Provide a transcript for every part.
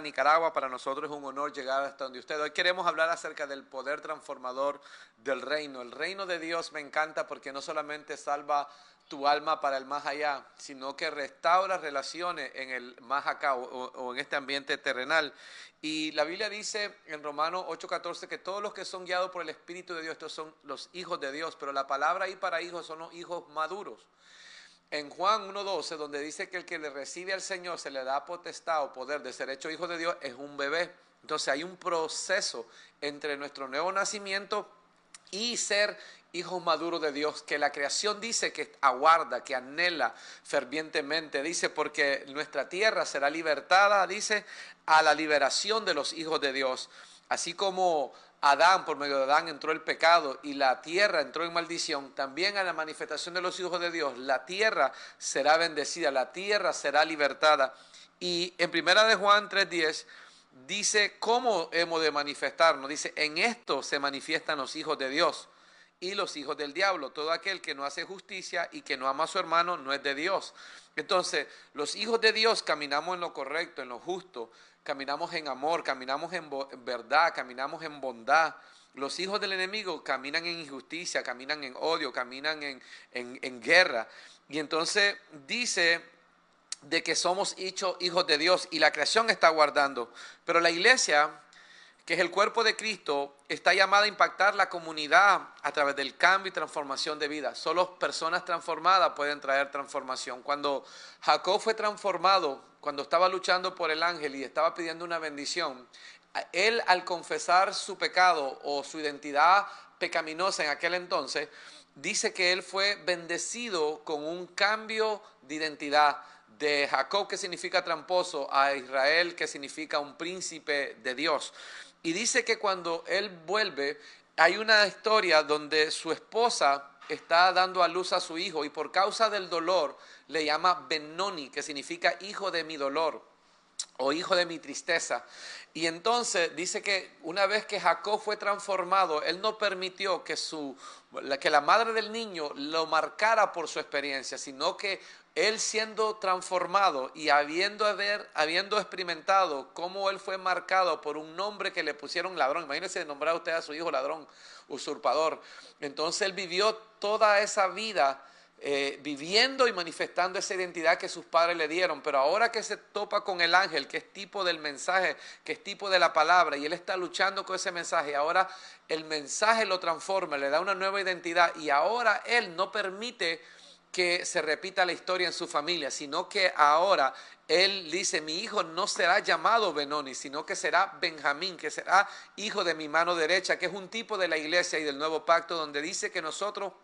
Nicaragua. Para nosotros es un honor llegar hasta donde usted. Hoy queremos hablar acerca del poder transformador del reino. El reino de Dios me encanta porque no solamente salva tu alma para el más allá, sino que restaura relaciones en el más acá o en este ambiente terrenal. Y la Biblia dice en Romanos 8:14 que todos los que son guiados por el Espíritu de Dios, estos son los hijos de Dios, pero la palabra ahí para hijos son los hijos maduros. En Juan 1:12, donde dice que el que le recibe al Señor se le da potestad o poder de ser hecho hijo de Dios, es un bebé. Entonces hay un proceso entre nuestro nuevo nacimiento y ser hijos maduros de Dios, que la creación dice que aguarda, que anhela fervientemente. Dice, porque nuestra tierra será libertada, dice, a la liberación de los hijos de Dios. Así como Adán, por medio de Adán entró el pecado y la tierra entró en maldición, también a la manifestación de los hijos de Dios, la tierra será bendecida, la tierra será libertada. Y en primera de Juan 3:10 dice cómo hemos de manifestarnos. Dice, en esto se manifiestan los hijos de Dios y los hijos del diablo. Todo aquel que no hace justicia y que no ama a su hermano no es de Dios. Entonces, los hijos de Dios caminamos en lo correcto, en lo justo, caminamos en amor, caminamos en verdad, caminamos en bondad. Los hijos del enemigo caminan en injusticia, caminan en odio, caminan en guerra. Y entonces dice de que somos hijos de Dios y la creación está guardando. Pero la iglesia, que es el cuerpo de Cristo, está llamada a impactar la comunidad a través del cambio y transformación de vida. Solo personas transformadas pueden traer transformación. Cuando Jacob fue transformado, cuando estaba luchando por el ángel y estaba pidiendo una bendición, él, al confesar su pecado o su identidad pecaminosa en aquel entonces, dice que él fue bendecido con un cambio de identidad, de Jacob, que significa tramposo, a Israel, que significa un príncipe de Dios. Y dice que cuando él vuelve, hay una historia donde su esposa está dando a luz a su hijo y por causa del dolor le llama Benoni, que significa hijo de mi dolor o hijo de mi tristeza. Y entonces dice que una vez que Jacob fue transformado, él no permitió que la madre del niño lo marcara por su experiencia, sino que él, siendo transformado y habiendo experimentado cómo él fue marcado por un nombre que le pusieron ladrón. Imagínense nombrar a usted a su hijo ladrón, usurpador. Entonces él vivió toda esa vida viviendo y manifestando esa identidad que sus padres le dieron, pero ahora que se topa con el ángel, que es tipo del mensaje, que es tipo de la palabra, y él está luchando con ese mensaje, ahora el mensaje lo transforma, le da una nueva identidad, y ahora él no permite que se repita la historia en su familia, sino que ahora él dice, mi hijo no será llamado Benoni, sino que será Benjamín, que será hijo de mi mano derecha, que es un tipo de la iglesia y del nuevo pacto, donde dice que nosotros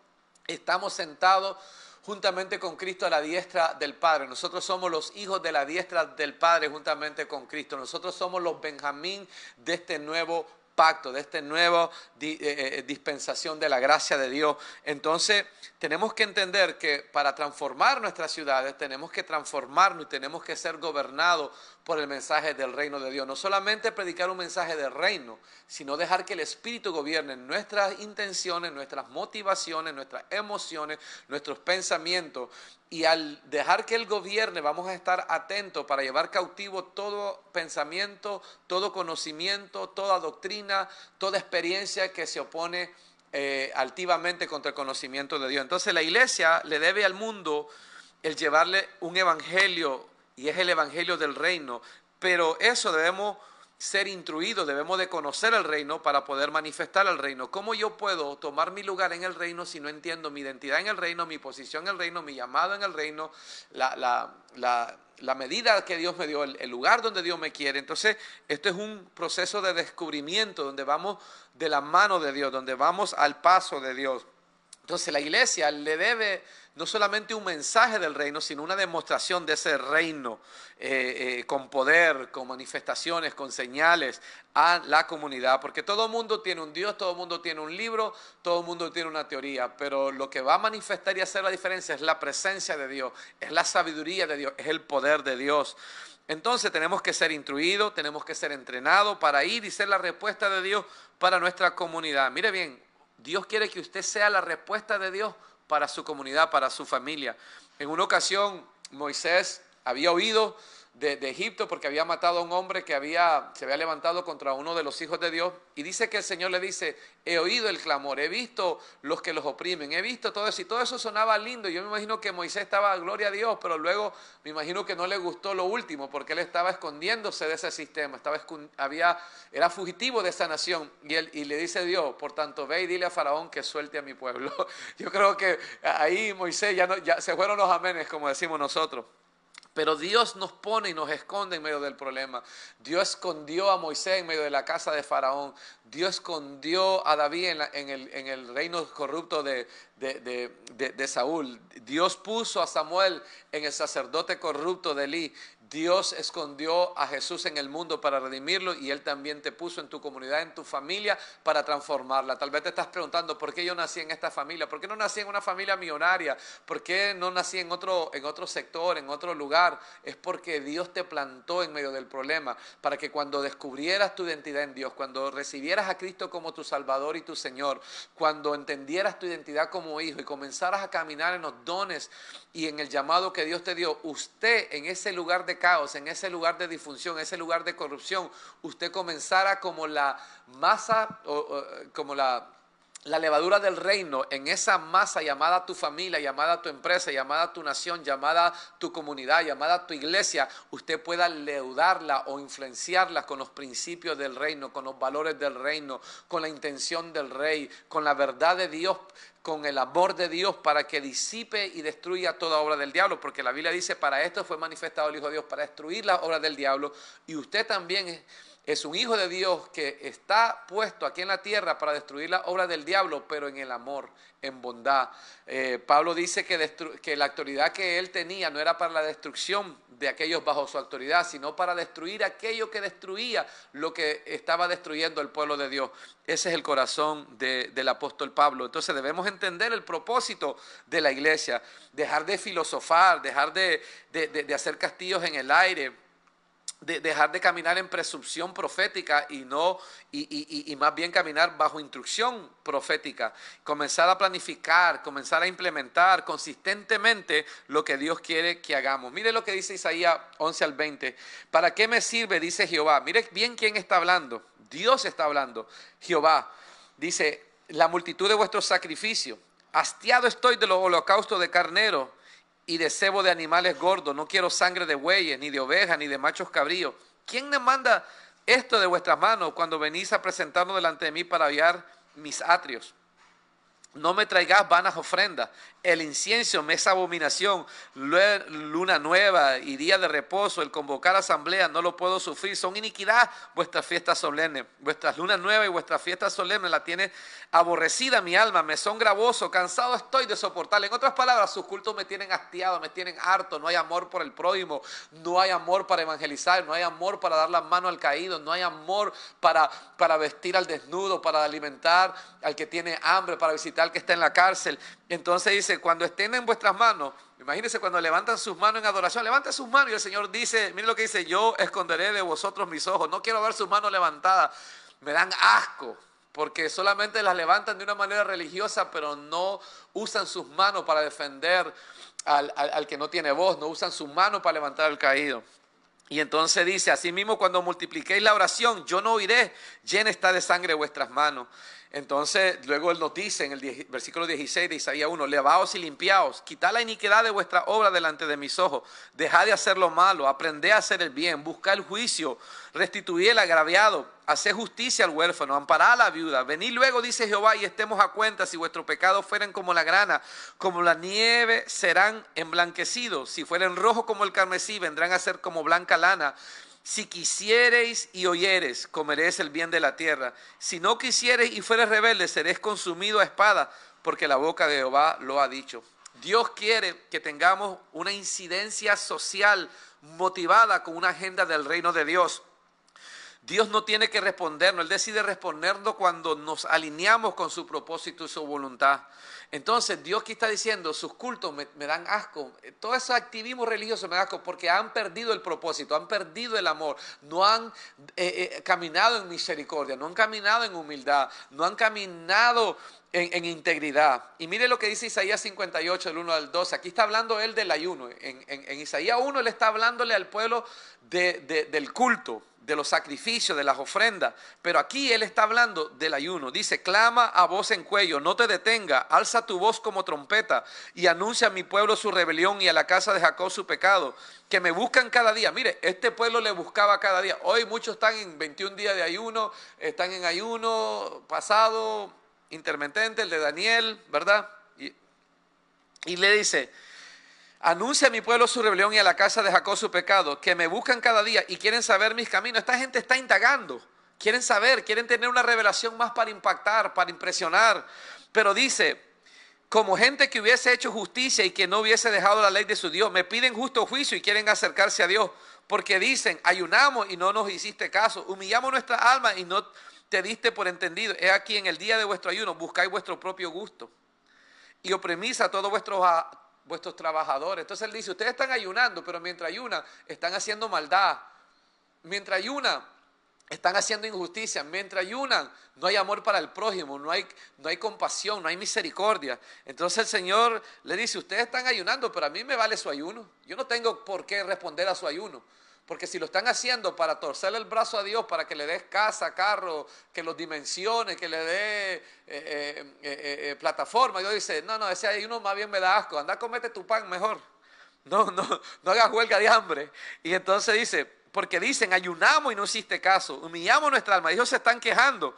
estamos sentados juntamente con Cristo a la diestra del Padre. Nosotros somos los hijos de la diestra del Padre juntamente con Cristo. Nosotros somos los Benjamín de este nuevo pacto, de esta nueva dispensación de la gracia de Dios. Entonces tenemos que entender que para transformar nuestras ciudades tenemos que transformarnos y tenemos que ser gobernados por el mensaje del reino de Dios. No solamente predicar un mensaje del reino, sino dejar que el Espíritu gobierne nuestras intenciones, nuestras motivaciones, nuestras emociones, nuestros pensamientos. Y al dejar que Él gobierne, vamos a estar atentos para llevar cautivo todo pensamiento, todo conocimiento, toda doctrina, toda experiencia que se opone altivamente contra el conocimiento de Dios. Entonces la iglesia le debe al mundo el llevarle un evangelio, y es el evangelio del reino, pero eso debemos ser instruidos, debemos de conocer el reino para poder manifestar el reino. ¿Cómo yo puedo tomar mi lugar en el reino si no entiendo mi identidad en el reino, mi posición en el reino, mi llamado en el reino, la medida que Dios me dio, el lugar donde Dios me quiere? Entonces, esto es un proceso de descubrimiento donde vamos de la mano de Dios, donde vamos al paso de Dios. Entonces la iglesia le debe no solamente un mensaje del reino, sino una demostración de ese reino con poder, con manifestaciones, con señales a la comunidad. Porque todo el mundo tiene un Dios, todo el mundo tiene un libro, todo el mundo tiene una teoría, pero lo que va a manifestar y hacer la diferencia es la presencia de Dios, es la sabiduría de Dios, es el poder de Dios. Entonces tenemos que ser instruidos, tenemos que ser entrenados para ir y ser la respuesta de Dios para nuestra comunidad. Mire bien, Dios quiere que usted sea la respuesta de Dios para su comunidad, para su familia. En una ocasión, Moisés había oído de Egipto porque había matado a un hombre que se había levantado contra uno de los hijos de Dios. Y dice que el Señor le dice, he oído el clamor, he visto los que los oprimen, he visto todo eso. Y todo eso sonaba lindo. Yo me imagino que Moisés estaba, gloria a Dios, pero luego me imagino que no le gustó lo último porque él estaba escondiéndose de ese sistema, era fugitivo de esa nación. Y le dice Dios, por tanto, ve y dile a Faraón que suelte a mi pueblo. Yo creo que ahí Moisés ya se fueron los amenes, como decimos nosotros. Pero Dios nos pone y nos esconde en medio del problema. Dios escondió a Moisés en medio de la casa de Faraón. Dios escondió a David en el reino corrupto de Saúl. Dios puso a Samuel en el sacerdote corrupto de Elí. Dios escondió a Jesús en el mundo para redimirlo y Él también te puso en tu comunidad, en tu familia, para transformarla. Tal vez te estás preguntando, ¿por qué yo nací en esta familia? ¿Por qué no nací en una familia millonaria? ¿Por qué no nací en otro sector, en otro lugar? Es porque Dios te plantó en medio del problema, para que cuando descubrieras tu identidad en Dios, cuando recibieras a Cristo como tu Salvador y tu Señor, cuando entendieras tu identidad como hijo y comenzaras a caminar en los dones y en el llamado que Dios te dio, usted en ese lugar de caos, en ese lugar de disfunción, en ese lugar de corrupción, usted comenzara como la masa, como la levadura del reino en esa masa llamada tu familia, llamada tu empresa, llamada tu nación, llamada tu comunidad, llamada tu iglesia, usted pueda leudarla o influenciarla con los principios del reino, con los valores del reino, con la intención del rey, con la verdad de Dios, con el amor de Dios, para que disipe y destruya toda obra del diablo, porque la Biblia dice, para esto fue manifestado el Hijo de Dios, para destruir las obras del diablo, y usted también es un hijo de Dios que está puesto aquí en la tierra para destruir la obra del diablo, pero en el amor, en bondad. Pablo dice que la autoridad que él tenía no era para la destrucción de aquellos bajo su autoridad, sino para destruir aquello que destruía lo que estaba destruyendo el pueblo de Dios. Ese es el corazón del apóstol Pablo. Entonces debemos entender el propósito de la iglesia, dejar de filosofar, dejar de hacer castillos en el aire, dejar de caminar en presunción profética y más bien caminar bajo instrucción profética, comenzar a planificar, comenzar a implementar consistentemente lo que Dios quiere que hagamos. Mire lo que dice Isaías 11 al 20. ¿Para qué me sirve? Dice Jehová. Mire bien quién está hablando. Dios está hablando. Jehová dice, la multitud de vuestros sacrificios. Hastiado estoy de los holocaustos de carnero y de cebo de animales gordos. No quiero sangre de bueyes, ni de ovejas, ni de machos cabríos. ¿Quién me manda esto de vuestras manos cuando venís a presentarnos delante de mí para aviar mis atrios? No me traigáis vanas ofrendas. El incienso me es abominación. Luna nueva y día de reposo, el convocar asamblea, no lo puedo sufrir. Son iniquidad vuestras fiestas solemnes. Vuestras lunas nuevas y vuestras fiestas solemnes la tiene aborrecida mi alma. Me son gravosos, cansado estoy de soportar. En otras palabras, sus cultos me tienen hastiado, me tienen harto. No hay amor por el prójimo, no hay amor para evangelizar, no hay amor para dar la mano al caído, no hay amor para vestir al desnudo, para alimentar al que tiene hambre, para visitar al que está en la cárcel. Entonces dice, cuando estén en vuestras manos, imagínense cuando levantan sus manos en adoración, levanten sus manos y el Señor dice, miren lo que dice, yo esconderé de vosotros mis ojos, no quiero ver sus manos levantadas, me dan asco, porque solamente las levantan de una manera religiosa, pero no usan sus manos para defender al que no tiene voz, no usan sus manos para levantar al caído. Y entonces dice, asimismo cuando multipliquéis la oración, yo no oiré, llena está de sangre vuestras manos. Entonces, luego él nos dice en el versículo 16 de Isaías 1, levaos y limpiaos, quitad la iniquidad de vuestra obra delante de mis ojos, dejad de hacer lo malo, aprended a hacer el bien, buscad el juicio, restituid el agraviado, haced justicia al huérfano, amparad a la viuda. Venid luego, dice Jehová, y estemos a cuenta, si vuestros pecados fueren como la grana, como la nieve serán emblanquecidos, si fueren rojos como el carmesí, vendrán a ser como blanca lana. Si quisiereis y oyereis, comeréis el bien de la tierra. Si no quisiereis y fuereis rebeldes, seréis consumidos a espada, porque la boca de Jehová lo ha dicho. Dios quiere que tengamos una incidencia social motivada con una agenda del reino de Dios. Dios no tiene que respondernos, Él decide respondernos cuando nos alineamos con su propósito y su voluntad. Entonces Dios aquí está diciendo, sus cultos me dan asco, todo ese activismo religioso me da asco porque han perdido el propósito, han perdido el amor, no han caminado en misericordia, no han caminado en humildad, no han caminado en integridad. Y mire lo que dice Isaías 58, del 1 al 12. Aquí está hablando él del ayuno. En Isaías 1 él está hablándole al pueblo del culto, de los sacrificios, de las ofrendas. Pero aquí él está hablando del ayuno. Dice, clama a voz en cuello, no te detenga, alza tu voz como trompeta y anuncia a mi pueblo su rebelión y a la casa de Jacob su pecado, que me buscan cada día. Mire, este pueblo le buscaba cada día. Hoy muchos están en 21 días de ayuno, están en ayuno pasado, intermitente, el de Daniel, ¿verdad? Y le dice, anuncia a mi pueblo su rebelión y a la casa de Jacob su pecado, que me buscan cada día y quieren saber mis caminos. Esta gente está indagando, quieren saber, quieren tener una revelación más para impactar, para impresionar. Pero dice, como gente que hubiese hecho justicia y que no hubiese dejado la ley de su Dios, me piden justo juicio y quieren acercarse a Dios, porque dicen, ayunamos y no nos hiciste caso, humillamos nuestra alma y no te diste por entendido. He aquí, en el día de vuestro ayuno buscáis vuestro propio gusto y oprimís a todos vuestros trabajadores. Entonces él dice, ustedes están ayunando, pero mientras ayunan están haciendo maldad. Mientras ayunan están haciendo injusticia. Mientras ayunan no hay amor para el prójimo, no hay compasión, no hay misericordia. Entonces el Señor le dice, ustedes están ayunando, pero a mí me vale su ayuno. Yo no tengo por qué responder a su ayuno. Porque si lo están haciendo para torcerle el brazo a Dios, para que le des casa, carro, que los dimensione, que le dé plataforma, Dios dice, no, ese ayuno más bien me da asco, anda, comete tu pan mejor. No hagas huelga de hambre. Y entonces dice, porque dicen, ayunamos y no hiciste caso, humillamos nuestra alma. Ellos se están quejando.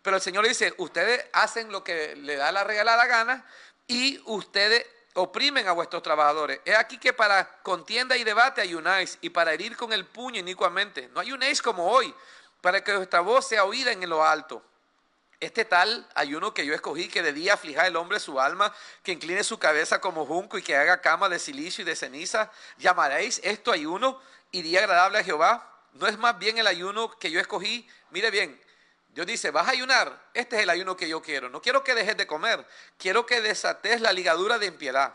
Pero el Señor dice, ustedes hacen lo que le da la regalada gana y ustedes oprimen a vuestros trabajadores. He aquí que para contienda y debate ayunáis, y para herir con el puño inicuamente. No ayunéis como hoy, para que vuestra voz sea oída en lo alto. Este tal ayuno que yo escogí, que de día aflija el hombre su alma, que incline su cabeza como junco y que haga cama de silicio y de ceniza, ¿llamaréis esto ayuno y día agradable a Jehová? ¿No es más bien el ayuno que yo escogí? Mire bien, Dios dice, vas a ayunar, este es el ayuno que yo quiero. No quiero que dejes de comer, quiero que desates la ligadura de impiedad.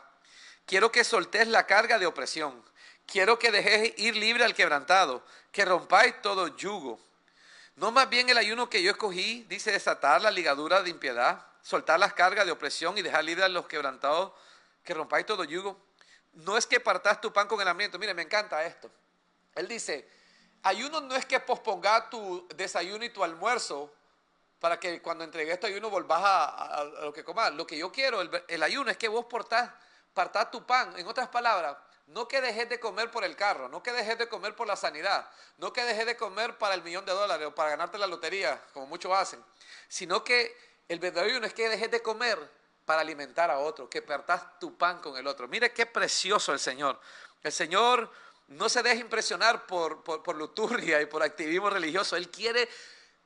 Quiero que soltés la carga de opresión. Quiero que dejes ir libre al quebrantado, que rompáis todo yugo. No más bien el ayuno que yo escogí, dice, desatar la ligadura de impiedad, soltar las cargas de opresión y dejar libre a los quebrantados, que rompáis todo yugo. No es que partás tu pan con el hambriento. Mire, me encanta esto. Él dice, ayuno no es que pospongas tu desayuno y tu almuerzo para que cuando entregues tu ayuno volvás a lo que comas. Lo que yo quiero, el ayuno, es que vos partás tu pan. En otras palabras, no que dejes de comer por el carro, no que dejes de comer por la sanidad, no que dejes de comer para el $1.000.000 o para ganarte la lotería, como muchos hacen, sino que el verdadero ayuno es que dejes de comer para alimentar a otro, que partás tu pan con el otro. Mire qué precioso el Señor. El Señor no se deja impresionar por luturgia y por activismo religioso. Él quiere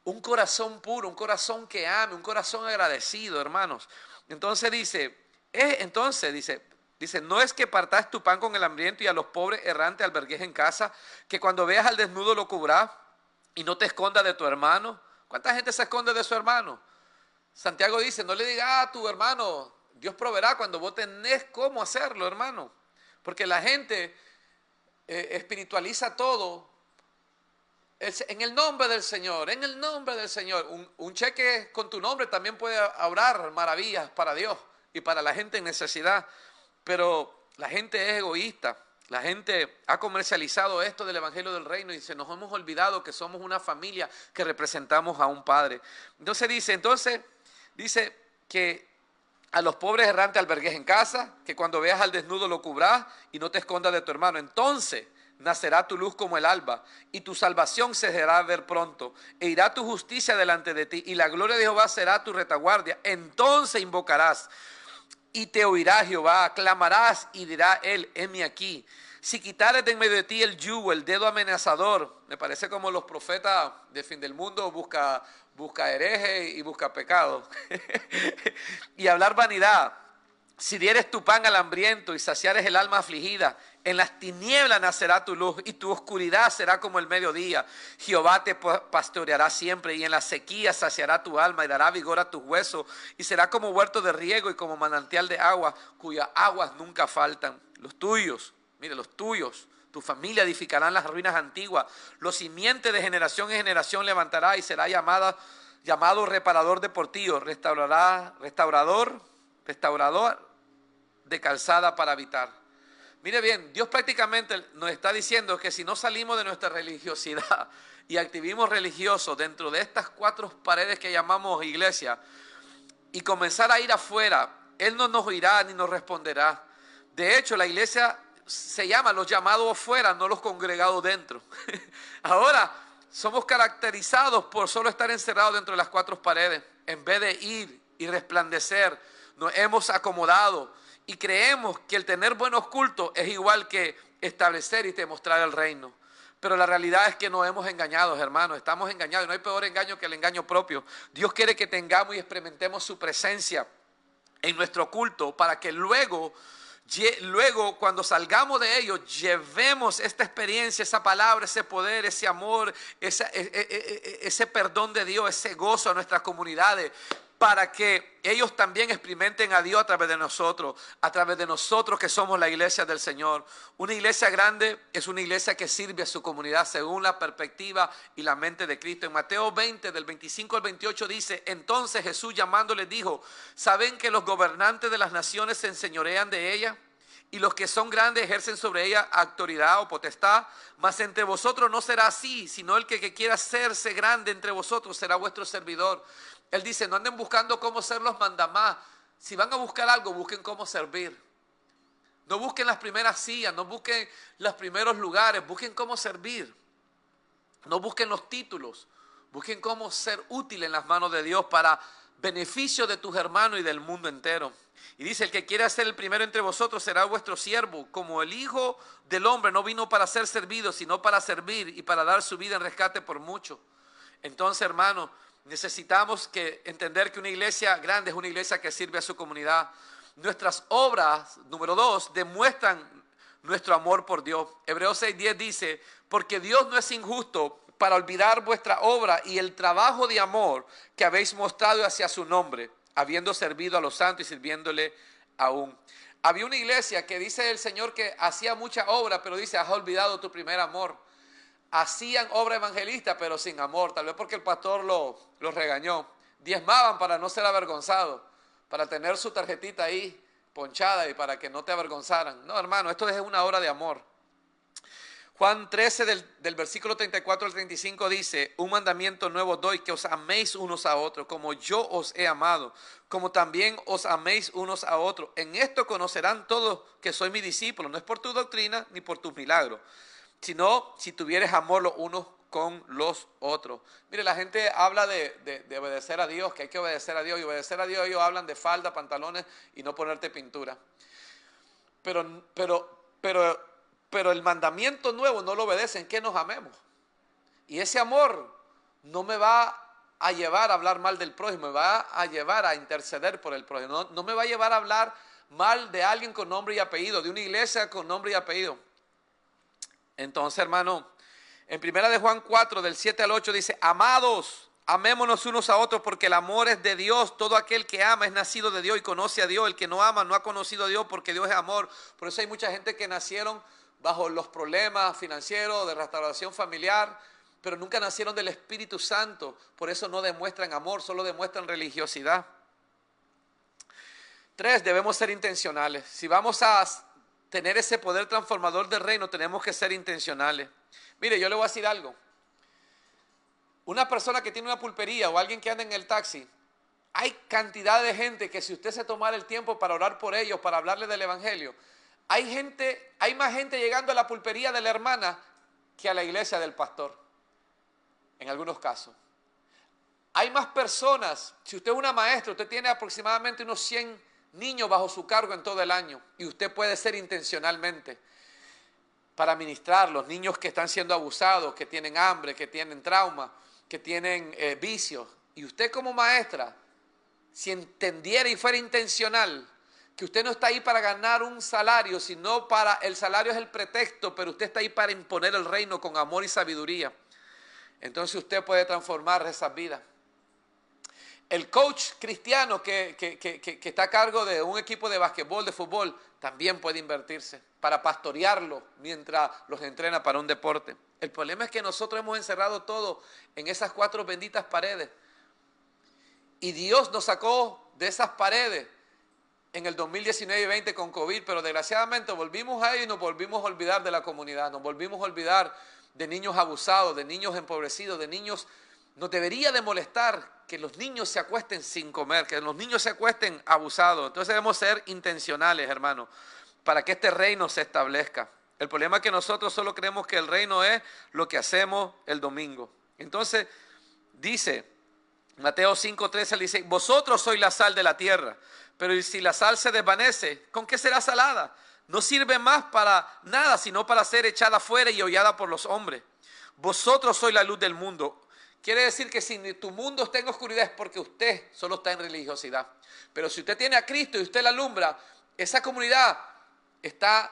un corazón puro, un corazón que ame, un corazón agradecido, hermanos. Entonces dice, no es que partás tu pan con el hambriento y a los pobres errantes albergues en casa, que cuando veas al desnudo lo cubrás y no te escondas de tu hermano. ¿Cuánta gente se esconde de su hermano? Santiago dice, no le digas a tu hermano, Dios proveerá cuando vos tenés cómo hacerlo, hermano. Porque la gente espiritualiza todo en el nombre del Señor, en el nombre del Señor. Un cheque con tu nombre también puede obrar maravillas para Dios y para la gente en necesidad. Pero la gente es egoísta. La gente ha comercializado esto del Evangelio del Reino y se nos hemos olvidado que somos una familia que representamos a un Padre. Entonces dice que a los pobres errantes albergues en casa, que cuando veas al desnudo lo cubrás y no te escondas de tu hermano. Entonces nacerá tu luz como el alba y tu salvación se dejará ver pronto. E irá tu justicia delante de ti y la gloria de Jehová será tu retaguardia. Entonces invocarás y te oirá Jehová, clamarás y dirá él, heme aquí. Si quitares de en medio de ti el yugo, el dedo amenazador, me parece como los profetas del fin del mundo, busca hereje y busca pecado. Y hablar vanidad. Si dieres tu pan al hambriento y saciares el alma afligida, en las tinieblas nacerá tu luz y tu oscuridad será como el mediodía. Jehová te pastoreará siempre y en la sequía saciará tu alma y dará vigor a tus huesos y será como huerto de riego y como manantial de agua cuyas aguas nunca faltan. Los tuyos, mire, los tuyos, tu familia edificarán las ruinas antiguas, los simientes de generación en generación levantará y será llamada llamado reparador deportivo, restaurador de calzada para habitar. Mire bien, Dios prácticamente nos está diciendo que si no salimos de nuestra religiosidad y activismo religioso dentro de estas 4 paredes que llamamos iglesia y comenzar a ir afuera, Él no nos oirá ni nos responderá. De hecho, la iglesia se llama los llamados afuera, no los congregados dentro. Ahora, somos caracterizados por solo estar encerrados dentro de las 4 paredes. En vez de ir y resplandecer, nos hemos acomodado y creemos que el tener buenos cultos es igual que establecer y demostrar el reino. Pero la realidad es que nos hemos engañado, hermanos, estamos engañados. No hay peor engaño que el engaño propio. Dios quiere que tengamos y experimentemos su presencia en nuestro culto para que luego cuando salgamos de ello, llevemos esta experiencia, esa palabra, ese poder, ese amor, ese perdón de Dios, ese gozo a nuestras comunidades, para que ellos también experimenten a Dios a través de nosotros que somos la iglesia del Señor. Una iglesia grande es una iglesia que sirve a su comunidad según la perspectiva y la mente de Cristo. En Mateo 20, del 25 al 28 dice, entonces Jesús llamándoles dijo, ¿saben que los gobernantes de las naciones se enseñorean de ella? Y los que son grandes ejercen sobre ella autoridad o potestad, mas entre vosotros no será así, sino el que quiera hacerse grande entre vosotros será vuestro servidor. Él dice, no anden buscando cómo ser los mandamás. Si van a buscar algo, busquen cómo servir. No busquen las primeras sillas, no busquen los primeros lugares, busquen cómo servir. No busquen los títulos, busquen cómo ser útil en las manos de Dios para beneficio de tus hermanos y del mundo entero. Y dice, el que quiera ser el primero entre vosotros será vuestro siervo, como el Hijo del Hombre no vino para ser servido, sino para servir y para dar su vida en rescate por muchos. Entonces, hermanos, necesitamos entender que una iglesia grande es una iglesia que sirve a su comunidad. Nuestras obras, número 2, demuestran nuestro amor por Dios. Hebreos 6:10 dice, porque Dios no es injusto para olvidar vuestra obra y el trabajo de amor que habéis mostrado hacia su nombre, habiendo servido a los santos y sirviéndole aún. Había una iglesia que dice el Señor que hacía mucha obra, pero dice, has olvidado tu primer amor. Hacían obra evangelista, pero sin amor, tal vez porque el pastor los regañó. Diezmaban para no ser avergonzados, para tener su tarjetita ahí ponchada y para que no te avergonzaran. No, hermano, esto es una obra de amor. Juan 13 del versículo 34 al 35 dice, un mandamiento nuevo doy, que os améis unos a otros, como yo os he amado, como también os améis unos a otros. En esto conocerán todos que soy mi discípulo, no es por tu doctrina ni por tus milagros, sino si tuvieres amor los unos con los otros. Mire, la gente habla de obedecer a Dios, que hay que obedecer a Dios, y obedecer a Dios ellos hablan de falda, pantalones y no ponerte pintura. Pero el mandamiento nuevo no lo obedecen, que nos amemos. Y ese amor no me va a llevar a hablar mal del prójimo, me va a llevar a interceder por el prójimo. No me va a llevar a hablar mal de alguien con nombre y apellido, de una iglesia con nombre y apellido. Entonces, hermano, en 1 de Juan 4, del 7 al 8 dice, amados, amémonos unos a otros porque el amor es de Dios. Todo aquel que ama es nacido de Dios y conoce a Dios. El que no ama no ha conocido a Dios porque Dios es amor. Por eso hay mucha gente que nacieron bajo los problemas financieros, de restauración familiar, pero nunca nacieron del Espíritu Santo. Por eso no demuestran amor, solo demuestran religiosidad. 3, debemos ser intencionales. Si vamos a tener ese poder transformador del reino, tenemos que ser intencionales. Mire, yo le voy a decir algo. Una persona que tiene una pulpería o alguien que anda en el taxi, hay cantidad de gente que si usted se tomara el tiempo para orar por ellos, para hablarles del evangelio, hay más gente llegando a la pulpería de la hermana que a la iglesia del pastor, en algunos casos. Hay más personas, si usted es una maestra, usted tiene aproximadamente unos 100 niños bajo su cargo en todo el año y usted puede ser intencionalmente para ministrar los niños que están siendo abusados, que tienen hambre, que tienen trauma, que tienen vicios. Y usted como maestra, si entendiera y fuera intencional, que usted no está ahí para ganar un salario, sino para, el salario es el pretexto, pero usted está ahí para imponer el reino con amor y sabiduría. Entonces usted puede transformar esas vidas. El coach cristiano que está a cargo de un equipo de basquetbol, de fútbol, también puede invertirse para pastorearlo mientras los entrena para un deporte. El problema es que nosotros hemos encerrado todo en esas 4 benditas paredes. Y Dios nos sacó de esas paredes en el 2019 y 20 con COVID, pero desgraciadamente volvimos a ello y nos volvimos a olvidar de la comunidad, nos volvimos a olvidar de niños abusados, de niños empobrecidos, de niños. Nos debería de molestar que los niños se acuesten sin comer, que los niños se acuesten abusados. Entonces debemos ser intencionales, hermanos, para que este reino se establezca. El problema es que nosotros solo creemos que el reino es lo que hacemos el domingo. Entonces dice Mateo 5:13, dice, vosotros sois la sal de la tierra, pero si la sal se desvanece, ¿con qué será salada? No sirve más para nada, sino para ser echada fuera y hollada por los hombres. Vosotros sois la luz del mundo. Quiere decir que si tu mundo está en oscuridad es porque usted solo está en religiosidad. Pero si usted tiene a Cristo y usted la alumbra, esa comunidad está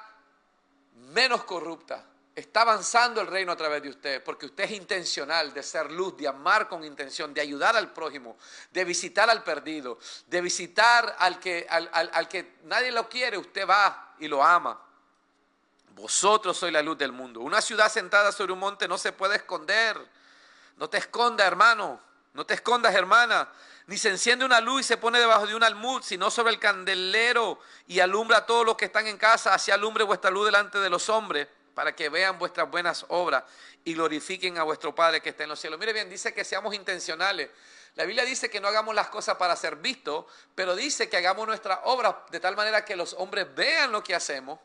menos corrupta. Está avanzando el reino a través de usted, porque usted es intencional de ser luz, de amar con intención, de ayudar al prójimo, de visitar al perdido, de visitar al que nadie lo quiere, usted va y lo ama. Vosotros sois la luz del mundo. Una ciudad sentada sobre un monte no se puede esconder. No te escondas, hermano, no te escondas, hermana. Ni se enciende una luz y se pone debajo de un almud, sino sobre el candelero y alumbra a todos los que están en casa. Así alumbre vuestra luz delante de los hombres, para que vean vuestras buenas obras y glorifiquen a vuestro Padre que está en los cielos. Mire bien, dice que seamos intencionales. La Biblia dice que no hagamos las cosas para ser vistos, pero dice que hagamos nuestras obras de tal manera que los hombres vean lo que hacemos.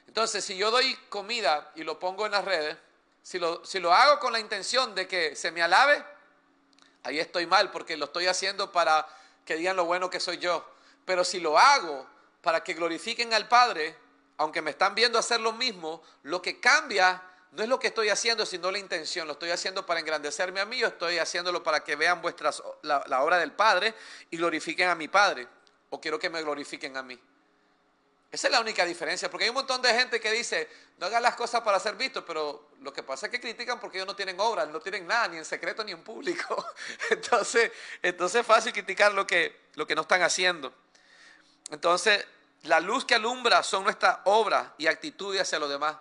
Entonces, si yo doy comida y lo pongo en las redes, si lo hago con la intención de que se me alabe, ahí estoy mal, porque lo estoy haciendo para que digan lo bueno que soy yo. Pero si lo hago para que glorifiquen al Padre, aunque me están viendo hacer lo mismo, lo que cambia no es lo que estoy haciendo, sino la intención. Lo estoy haciendo para engrandecerme a mí, o estoy haciéndolo para que vean la obra del Padre y glorifiquen a mi Padre. O quiero que me glorifiquen a mí. Esa es la única diferencia, porque hay un montón de gente que dice, no hagan las cosas para ser vistos, pero lo que pasa es que critican porque ellos no tienen obras, no tienen nada, ni en secreto ni en público. Entonces es fácil criticar lo que no están haciendo. Entonces, la luz que alumbra son nuestras obras y actitudes hacia los demás.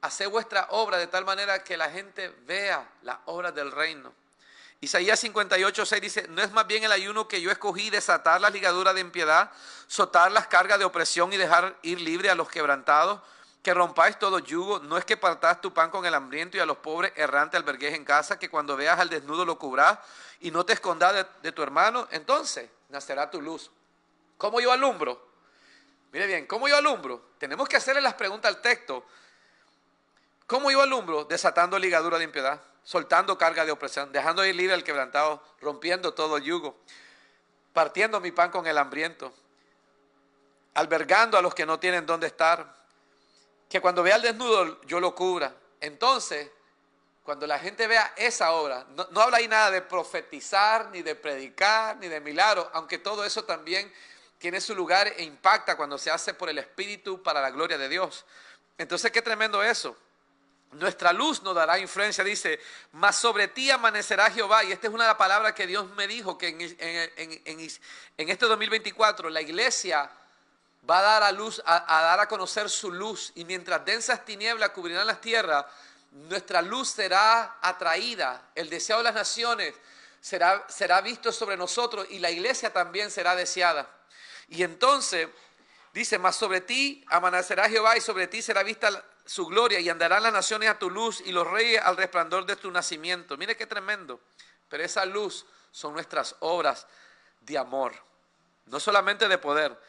Haced vuestra obra de tal manera que la gente vea las obras del reino. Isaías 58:6 dice, ¿no es más bien el ayuno que yo escogí desatar las ligaduras de impiedad, soltar las cargas de opresión y dejar ir libre a los quebrantados? Que rompáis todo yugo, no es que partás tu pan con el hambriento y a los pobres errantes alberguéis en casa, que cuando veas al desnudo lo cubrás y no te escondas de tu hermano, entonces nacerá tu luz. ¿Cómo yo alumbro? Mire bien, ¿cómo yo alumbro? Tenemos que hacerle las preguntas al texto. ¿Cómo yo alumbro? Desatando ligadura de impiedad, soltando carga de opresión, dejando ir libre al quebrantado, rompiendo todo yugo, partiendo mi pan con el hambriento, albergando a los que no tienen dónde estar, que cuando vea al desnudo yo lo cubra. Entonces, cuando la gente vea esa obra, no habla ahí nada de profetizar, ni de predicar, ni de milagros, aunque todo eso también tiene su lugar e impacta cuando se hace por el Espíritu para la gloria de Dios. Entonces, qué tremendo eso. Nuestra luz nos dará influencia, dice, mas sobre ti amanecerá Jehová. Y esta es una de las palabras que Dios me dijo, que en este 2024 la iglesia va a dar a luz, a dar a conocer su luz. Y mientras densas tinieblas cubrirán las tierras, nuestra luz será atraída. El deseo de las naciones será visto sobre nosotros y la iglesia también será deseada. Y entonces dice, mas sobre ti amanecerá Jehová y sobre ti será vista su gloria, y andarán las naciones a tu luz y los reyes al resplandor de tu nacimiento. Mire qué tremendo. Pero esa luz son nuestras obras de amor, no solamente de poder.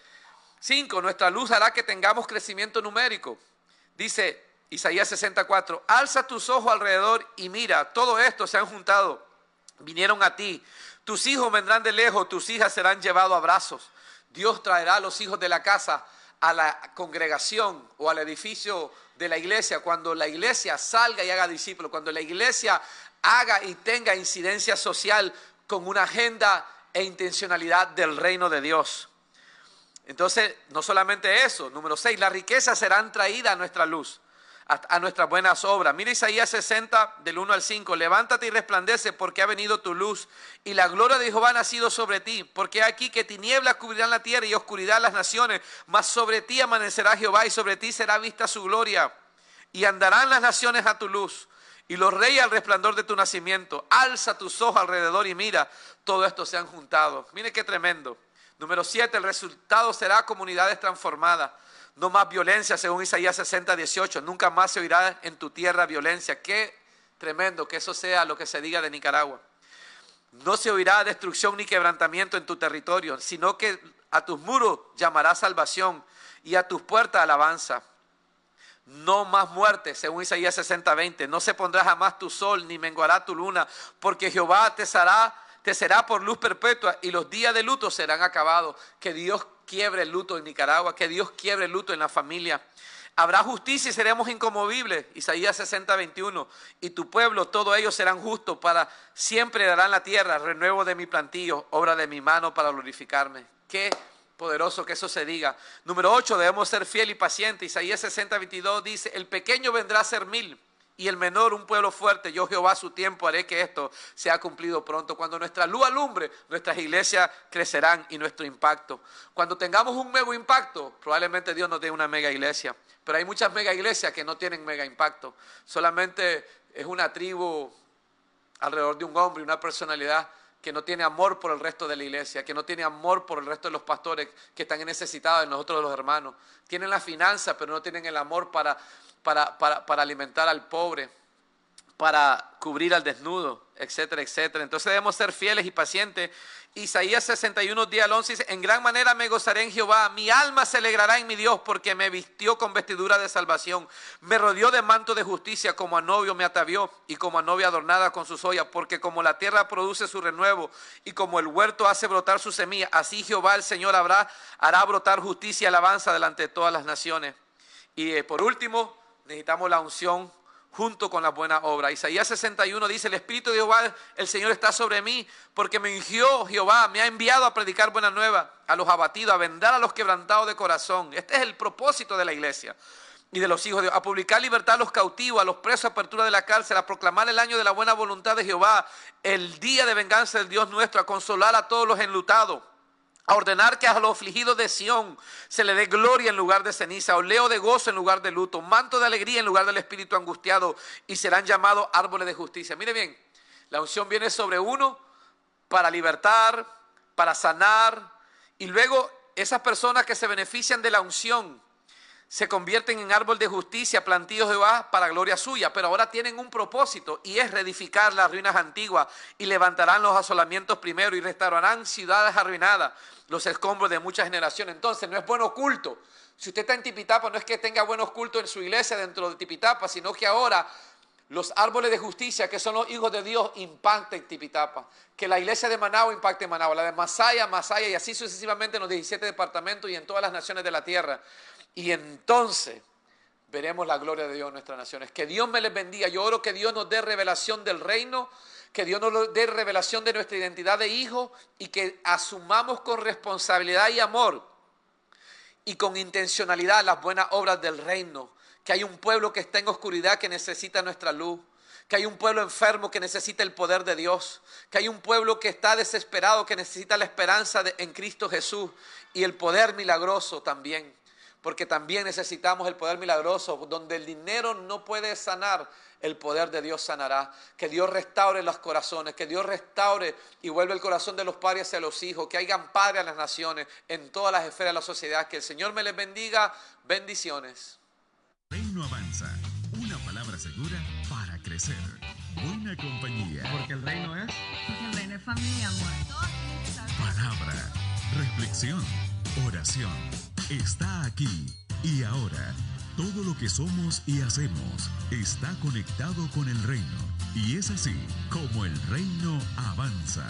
5, nuestra luz hará que tengamos crecimiento numérico. Dice Isaías 64, alza tus ojos alrededor y mira, todo esto se han juntado, vinieron a ti. Tus hijos vendrán de lejos, tus hijas serán llevados a brazos. Dios traerá a los hijos de la casa a la congregación o al edificio de la iglesia, cuando la iglesia salga y haga discípulos, cuando la iglesia haga y tenga incidencia social con una agenda e intencionalidad del reino de Dios. Entonces, no solamente eso, número 6, las riquezas serán traídas a nuestra luz, a nuestras buenas obras. Mira Isaías 60, del 1 al 5, levántate y resplandece porque ha venido tu luz y la gloria de Jehová ha nacido sobre ti, porque aquí que tinieblas cubrirán la tierra y oscuridad las naciones, mas sobre ti amanecerá Jehová y sobre ti será vista su gloria y andarán las naciones a tu luz y los reyes al resplandor de tu nacimiento. Alza tus ojos alrededor y mira, todo esto se han juntado. Mire qué tremendo. Número 7, el resultado será comunidades transformadas. No más violencia, según Isaías 60:18. Nunca más se oirá en tu tierra violencia. Qué tremendo que eso sea lo que se diga de Nicaragua. No se oirá destrucción ni quebrantamiento en tu territorio, sino que a tus muros llamará salvación y a tus puertas alabanza. No más muerte, según Isaías 60:20. No se pondrá jamás tu sol, ni menguará tu luna, porque Jehová te será por luz perpetua, y los días de luto serán acabados. Que Dios quiebre el luto en Nicaragua, que Dios quiebre el luto en la familia. Habrá justicia y seremos inconmovibles, Isaías 60:21. Y tu pueblo, todos ellos serán justos, para siempre darán la tierra, renuevo de mi plantío, obra de mi mano para glorificarme. Qué poderoso que eso se diga. Número 8, debemos ser fieles y pacientes. Isaías 60:22 dice, el pequeño vendrá a ser 1000 y el menor un pueblo fuerte. Yo Jehová a su tiempo haré que esto sea cumplido pronto. Cuando nuestra luz alumbre, nuestras iglesias crecerán y nuestro impacto. Cuando tengamos un mega impacto, probablemente Dios nos dé una mega iglesia. Pero hay muchas mega iglesias que no tienen mega impacto. Solamente es una tribu alrededor de un hombre y una personalidad que no tiene amor por el resto de la iglesia, que no tiene amor por el resto de los pastores que están necesitados de nosotros los hermanos. Tienen la finanza, pero no tienen el amor para alimentar al pobre, para cubrir al desnudo, etcétera, etcétera. Entonces debemos ser fieles y pacientes. Isaías 61:10-11 dice, en gran manera me gozaré en Jehová, mi alma se alegrará en mi Dios, porque me vistió con vestidura de salvación, me rodeó de manto de justicia, como a novio me atavió, y como a novia adornada con sus ollas, porque como la tierra produce su renuevo, y como el huerto hace brotar su semilla, así Jehová el Señor hará brotar justicia y alabanza delante de todas las naciones. Y por último, necesitamos la unción junto con la buena obra. Isaías 61 dice, el Espíritu de Jehová, el Señor está sobre mí, porque me ungió Jehová, me ha enviado a predicar buena nueva a los abatidos, a vendar a los quebrantados de corazón. Este es el propósito de la iglesia y de los hijos de Dios, a publicar libertad a los cautivos, a los presos, apertura de la cárcel, a proclamar el año de la buena voluntad de Jehová, el día de venganza del Dios nuestro, a consolar a todos los enlutados, a ordenar que a los afligidos de Sión se le dé gloria en lugar de ceniza, oleo de gozo en lugar de luto, manto de alegría en lugar del espíritu angustiado, y serán llamados árboles de justicia. Mire bien, la unción viene sobre uno para libertar, para sanar, y luego esas personas que se benefician de la unción se convierten en árbol de justicia, plantíos de Jehová para gloria suya, pero ahora tienen un propósito y es reedificar las ruinas antiguas y levantarán los asolamientos primero y restaurarán ciudades arruinadas, los escombros de muchas generaciones. Entonces no es bueno culto. Si usted está en Tipitapa, no es que tenga buenos cultos en su iglesia dentro de Tipitapa, sino que ahora los árboles de justicia, que son los hijos de Dios, impacten Tipitapa. Que la iglesia de Managua impacte Managua, la de Masaya, y así sucesivamente en los 17 departamentos y en todas las naciones de la tierra. Y entonces veremos la gloria de Dios en nuestras naciones. Que Dios me les bendiga. Yo oro que Dios nos dé revelación del reino, que Dios nos dé revelación de nuestra identidad de hijo y que asumamos con responsabilidad y amor y con intencionalidad las buenas obras del reino. Que hay un pueblo que está en oscuridad que necesita nuestra luz. Que hay un pueblo enfermo que necesita el poder de Dios. Que hay un pueblo que está desesperado que necesita la esperanza en Cristo Jesús y el poder milagroso también. Porque también necesitamos el poder milagroso, donde el dinero no puede sanar, el poder de Dios sanará. Que Dios restaure los corazones, que Dios restaure y vuelva el corazón de los padres hacia los hijos, que hayan padres a las naciones, en todas las esferas de la sociedad. Que el Señor me les bendiga. Bendiciones. Reino avanza, una palabra segura para crecer. Buena compañía. Porque el reino es... Porque el reino es familia, amor. Palabra, reflexión, oración. Está aquí y ahora. Todo lo que somos y hacemos está conectado con el reino. Y es así como el reino avanza.